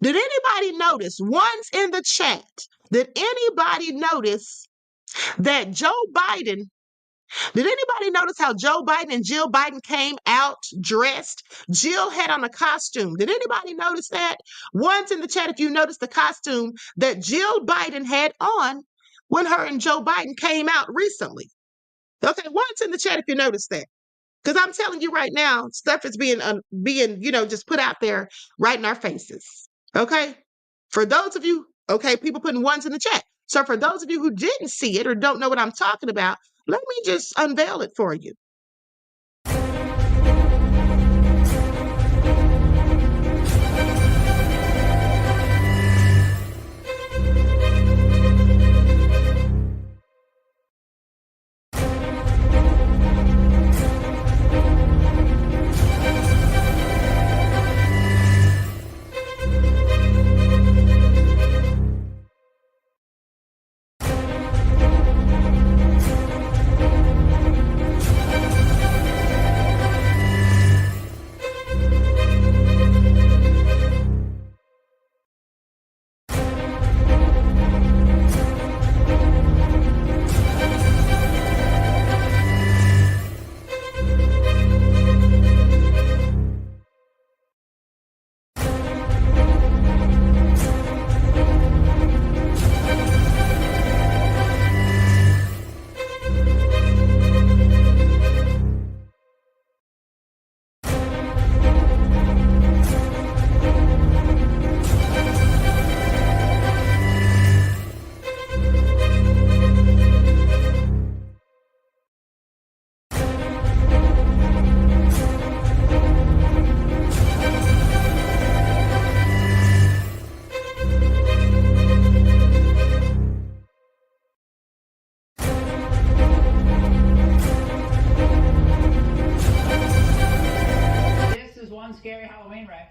did anybody notice, one's in the chat, did anybody notice that did anybody notice how Joe Biden and Jill Biden came out dressed? Jill had on a costume. Did anybody notice that? One's in the chat if you noticed the costume that Jill Biden had on when her and Joe Biden came out recently. Okay, one's in the chat if you noticed that. Because I'm telling you right now, stuff is being just put out there right in our faces. Okay? For those of you, okay, people putting ones in the chat. So for those of you who didn't see it or don't know what I'm talking about, let me just unveil it for you. Scary Halloween, right?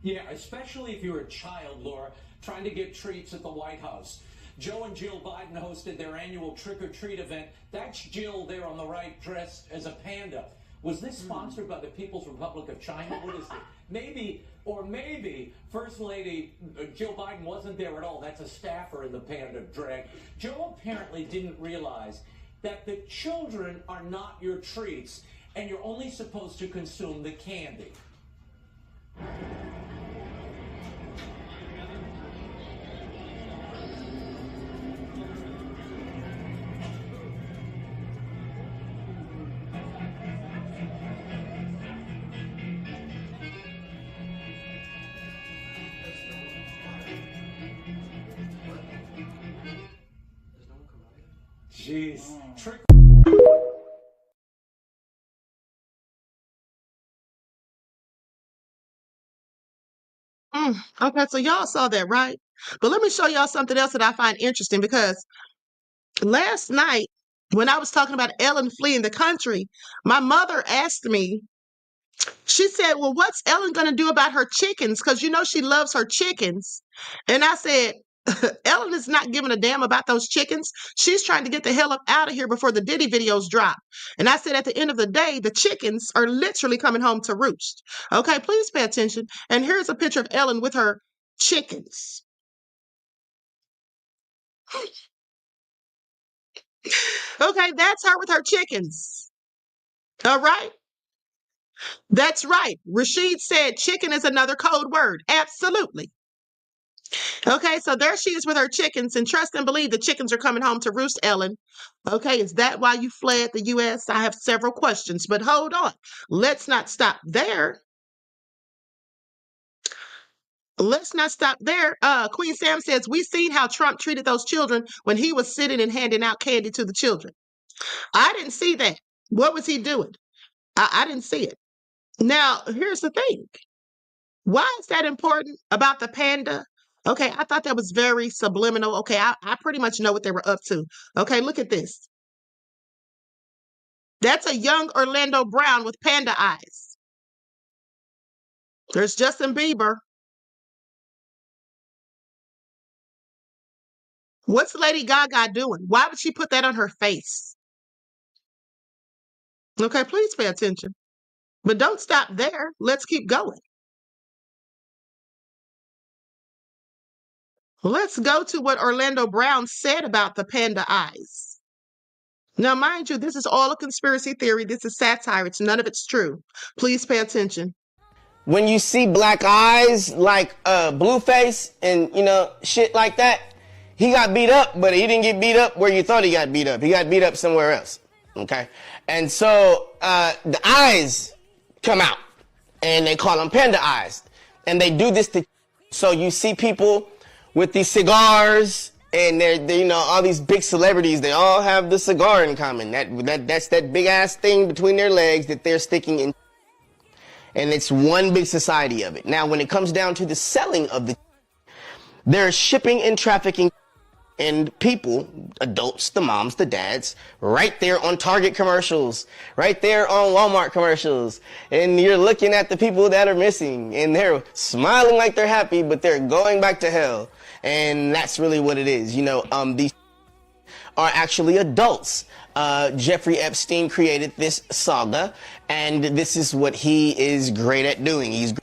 Yeah, especially if you're a child, Laura, trying to get treats at the White House. Joe and Jill Biden hosted their annual trick-or-treat event. That's Jill there on the right, dressed as a panda. Was this sponsored by the People's Republic of China? What is it? Maybe First Lady Jill Biden wasn't there at all. That's a staffer in the panda drag. Joe apparently didn't realize that the children are not your treats, and you're only supposed to consume the candy. Jeez. Trick. Okay, so y'all saw that, right? But let me show y'all something else that I find interesting, because last night when I was talking about Ellen fleeing the country, my mother asked me, she said, well, what's Ellen going to do about her chickens? Because she loves her chickens. And I said, Ellen is not giving a damn about those chickens. She's trying to get the hell up out of here before the Diddy videos drop. And I said, at the end of the day, the chickens are literally coming home to roost. Okay, please pay attention. And here's a picture of Ellen with her chickens. Okay, that's her with her chickens. All right. That's right. Rashid said chicken is another code word. Absolutely. Okay, so there she is with her chickens, and trust and believe the chickens are coming home to roost, Ellen. Okay, is that why you fled the U.S.? I have several questions, but hold on. Let's not stop there. Let's not stop there. Queen Sam says, we seen how Trump treated those children when he was sitting and handing out candy to the children. I didn't see that. What was he doing? I didn't see it. Now, here's the thing. Why is that important about the panda? Okay, I thought that was very subliminal. Okay, I pretty much know what they were up to. Okay, look at this. That's a young Orlando Brown with panda eyes. There's Justin Bieber. What's Lady Gaga doing? Why would she put that on her face? Okay, please pay attention. But don't stop there. Let's keep going. Let's go to what Orlando Brown said about the panda eyes. Now, mind you, this is all a conspiracy theory. This is satire. None of it's true. Please pay attention. When you see black eyes like Blueface and, shit like that, he got beat up, but he didn't get beat up where you thought he got beat up. He got beat up somewhere else, okay? And so the eyes come out, and they call them panda eyes. And they do this so you see people with these cigars, and they're all these big celebrities, they all have the cigar in common. That's that big ass thing between their legs that they're sticking in. And it's one big society of it. Now, when it comes down to the selling of there's shipping and trafficking and people, adults, the moms, the dads, right there on Target commercials, right there on Walmart commercials. And you're looking at the people that are missing, and they're smiling like they're happy, but they're going back to hell. And that's really what it is. These are actually adults. Jeffrey Epstein created this saga, and this is what he is great at doing.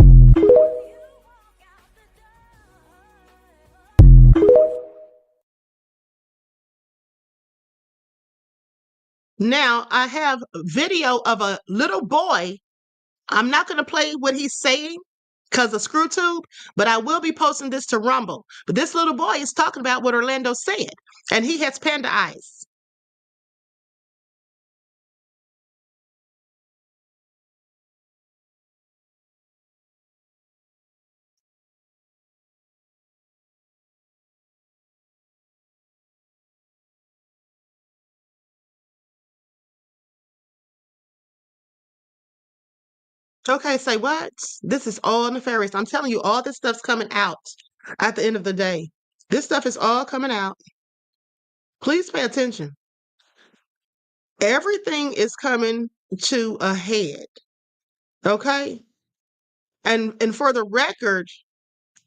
Now, I have video of a little boy. I'm not going to play what he's saying because of ScrewTube, but I will be posting this to Rumble. But this little boy is talking about what Orlando said, and he has panda eyes. Okay, say what? This is all nefarious. I'm telling you, all this stuff's coming out at the end of the day. This stuff is all coming out. Please pay attention. Everything is coming to a head. Okay? And for the record,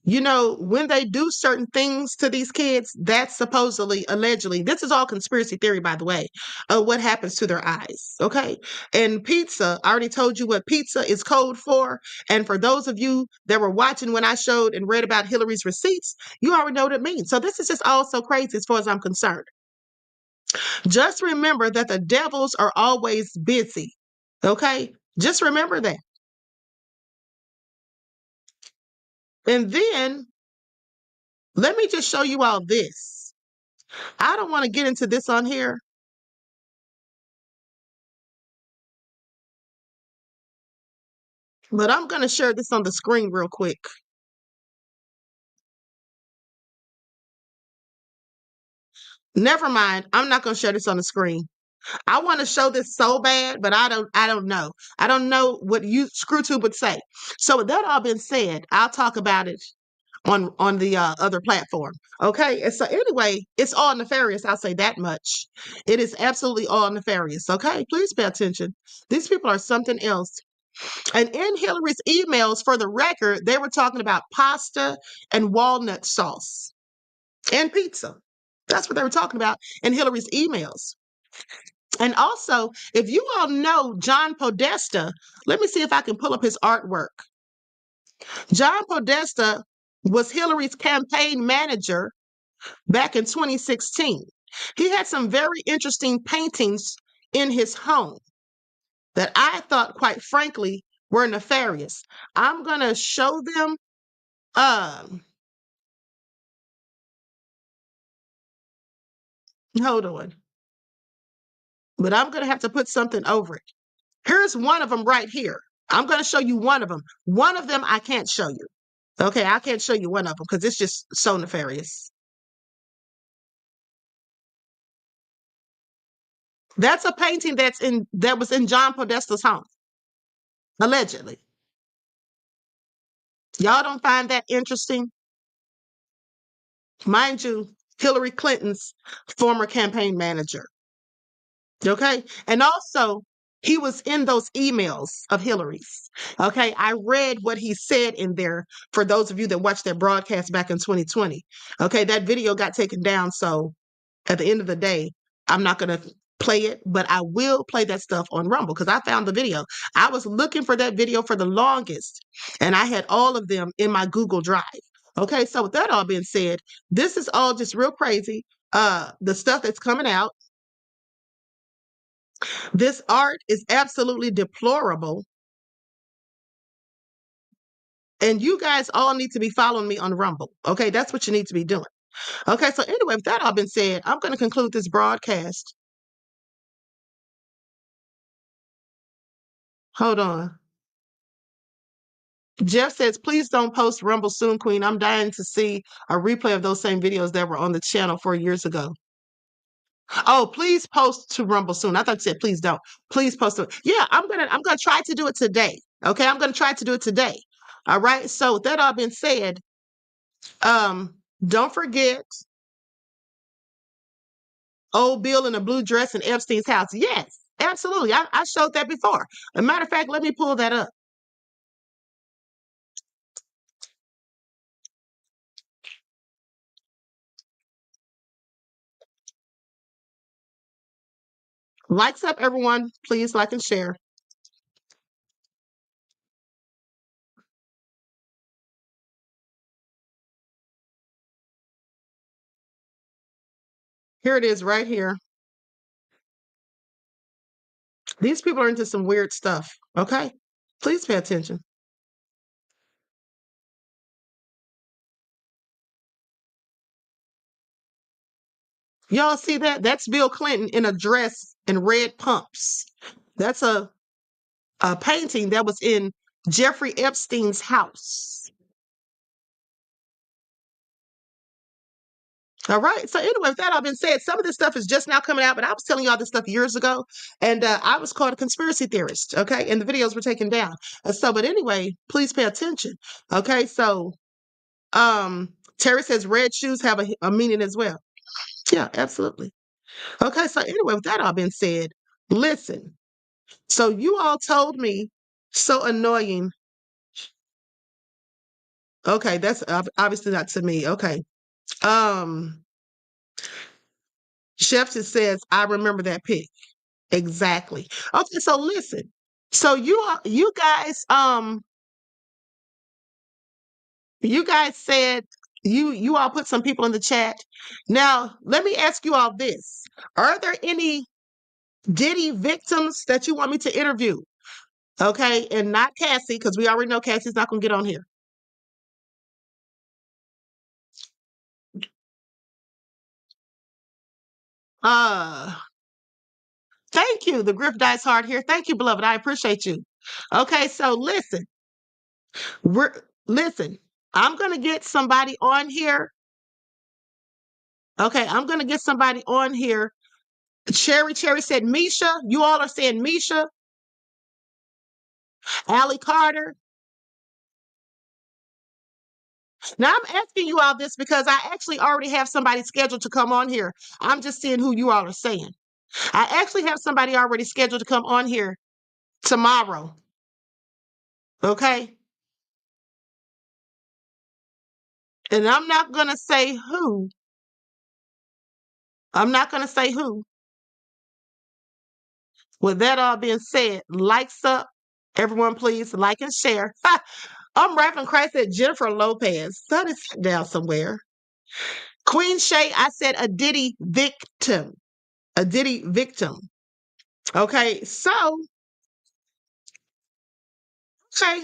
when they do certain things to these kids, that's supposedly, allegedly, this is all conspiracy theory, by the way, what happens to their eyes, okay? And pizza, I already told you what pizza is code for. And for those of you that were watching when I showed and read about Hillary's receipts, you already know what it means. So this is just all so crazy as far as I'm concerned. Just remember that the devils are always busy, okay? Just remember that. And then let me just show you all this. I don't want to get into this on here. But I'm going to share this on the screen real quick. Never mind. I'm not going to share this on the screen. I want to show this so bad, but I don't know. I don't know what ScrewTube would say. So with that all been said, I'll talk about it on the other platform. Okay. And so anyway, it's all nefarious. I'll say that much. It is absolutely all nefarious. Okay. Please pay attention. These people are something else. And in Hillary's emails, for the record, they were talking about pasta and walnut sauce and pizza. That's what they were talking about in Hillary's emails. And also, if you all know John Podesta, let me see if I can pull up his artwork. John Podesta was Hillary's campaign manager back in 2016. He had some very interesting paintings in his home that I thought, quite frankly, were nefarious. I'm going to show them Hold on. But I'm going to have to put something over it. Here's one of them right here. I'm going to show you one of them. One of them I can't show you. Okay, I can't show you one of them because it's just so nefarious. That's a painting that was in John Podesta's home, allegedly. Y'all don't find that interesting? Mind you, Hillary Clinton's former campaign manager. Okay. And also, he was in those emails of Hillary's. Okay. I read what he said in there for those of you that watched that broadcast back in 2020. Okay. That video got taken down. So at the end of the day, I'm not going to play it, but I will play that stuff on Rumble because I found the video. I was looking for that video for the longest, and I had all of them in my Google Drive. Okay, so with that all being said, this is all just real crazy. The stuff that's coming out. This art is absolutely deplorable. And you guys all need to be following me on Rumble. Okay, that's what you need to be doing. Okay, so anyway, with that all been said, I'm going to conclude this broadcast. Hold on. Jeff says, please don't post Rumble soon, Queen. I'm dying to see a replay of those same videos that were on the channel 4 years ago. Oh, please post to Rumble soon. I thought you said please don't. Please post it. Yeah, I'm gonna try to do it today. Okay, I'm gonna try to do it today. All right. So with that all been said, don't forget old Bill in a blue dress in Epstein's house. Yes, absolutely. I showed that before. As a matter of fact, let me pull that up. Likes up, everyone. Please like and share. Here it is right here. These people are into some weird stuff. Okay. Please pay attention. Y'all see that? That's Bill Clinton in a dress and red pumps. That's a painting that was in Jeffrey Epstein's house. All right. So anyway, with that all been said, some of this stuff is just now coming out, but I was telling y'all this stuff years ago, and I was called a conspiracy theorist. Okay, and the videos were taken down. But anyway, please pay attention. Okay, so Terry says red shoes have a meaning as well. Yeah, absolutely. Okay, so anyway, with that all been said, listen. So you all told me so annoying. Okay, that's obviously not to me. Okay. Chef just says, I remember that pic. Exactly. Okay, so listen. So you guys said you all put some people in the chat. Now, let me ask you all this. Are there any Diddy victims that you want me to interview? Okay, and not Cassie, because we already know Cassie's not going to get on here. Thank you. The Griff Dice Hard here. Thank you, beloved. I appreciate you. Okay, so listen. Listen. I'm going to get somebody on here. Okay, I'm going to get somebody on here. Cherry said Misha. You all are saying Misha. Allie Carter. Now, I'm asking you all this because I actually already have somebody scheduled to come on here. I'm just seeing who you all are saying. I actually have somebody already scheduled to come on here tomorrow. Okay? And I'm not going to say who. I'm not going to say who. With that all being said, likes up. Everyone, please like and share. I'm rapping Christ said Jennifer Lopez. That is down somewhere. Queen Shay, I said a Diddy victim. A Diddy victim. Okay, so, okay.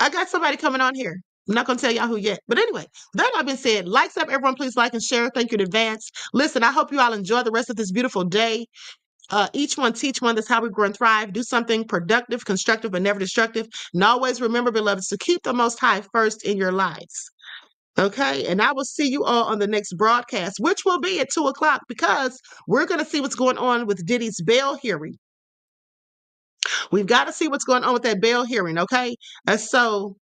I got somebody coming on here. I'm not going to tell y'all who yet. But anyway, that all been said, likes up, everyone, please like and share. Thank you in advance. Listen, I hope you all enjoy the rest of this beautiful day. Each one teach one. That's how we grow and thrive. Do something productive, constructive, but never destructive. And always remember, beloveds, to keep the Most High first in your lives. Okay, and I will see you all on the next broadcast, which will be at 2 o'clock, because we're going to see what's going on with Diddy's bail hearing. We've got to see what's going on with that bail hearing, okay? And so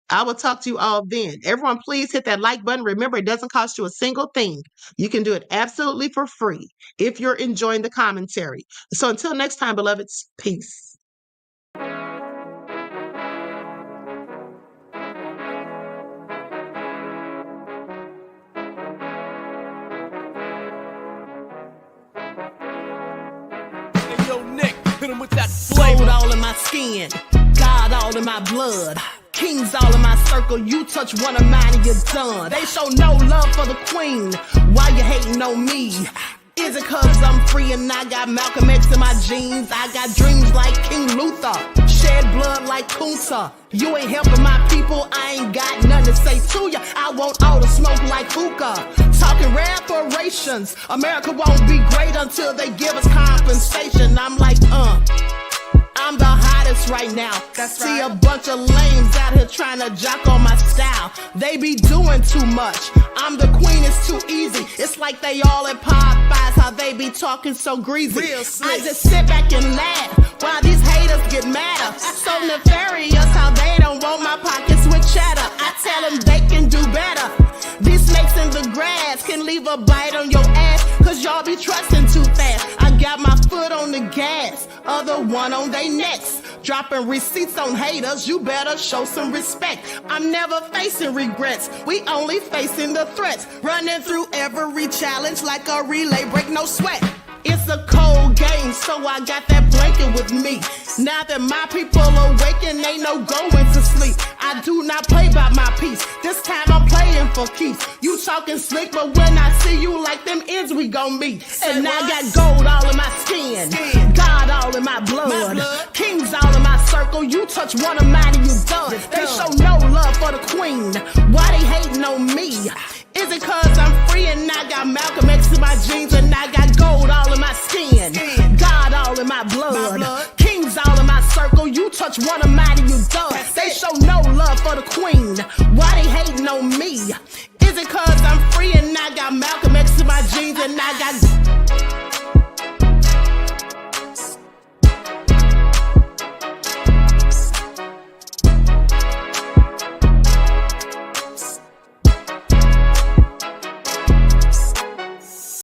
I will talk to you all then. Everyone, please hit that like button. Remember, it doesn't cost you a single thing. You can do it absolutely for free if you're enjoying the commentary. So until next time, beloveds, peace. Gold all in my skin, God all in my blood, kings all in my circle. You touch one of mine and you're done. They show no love for the queen. Why you hating on me? Is it cause I'm free and I got Malcolm X in my jeans? I got dreams like King Luther, shed blood like Kunta. You ain't helping my people, I ain't got nothing to say to ya. I want all the smoke like hookah. Talking reparations, America won't be great until they give us compensation. I'm like, I'm the hottest right now. See a bunch of lames out here trying to jock on my style. They be doing too much. I'm the queen, it's too easy. It's like they all at Popeyes, how they be talking so greasy. I just sit back and laugh while these haters get madder. So nefarious how they don't want my pockets with cheddar. I tell them they can do better. These snakes in the grass can leave a bite on your ass, cause y'all be trusting too fast. I got my foot on the gas, other one on they necks. Dropping receipts on haters, you better show some respect. I'm never facing regrets, we only facing the threats. Running through every challenge like a relay, break no sweat. It's a cold game, so I got that blanket with me. Now that my people awaken, ain't no going to sleep. I do not play by my piece, this time I'm playing for keeps. You talking slick, but when I see you like them ends, we gon' meet. And I got gold all in my skin, God all in my blood, kings all in my circle. You touch one of mine and you done. They show no love for the queen. Why they hating on me? Is it cause I'm free and I got Malcolm X in my jeans and I got gold all in my skin, God all in my blood, kings all in my circle. You touch one of mine and you done. They show no love for the queen. Why they hating on me? Is it cause I'm free and I got Malcolm X in my jeans and I got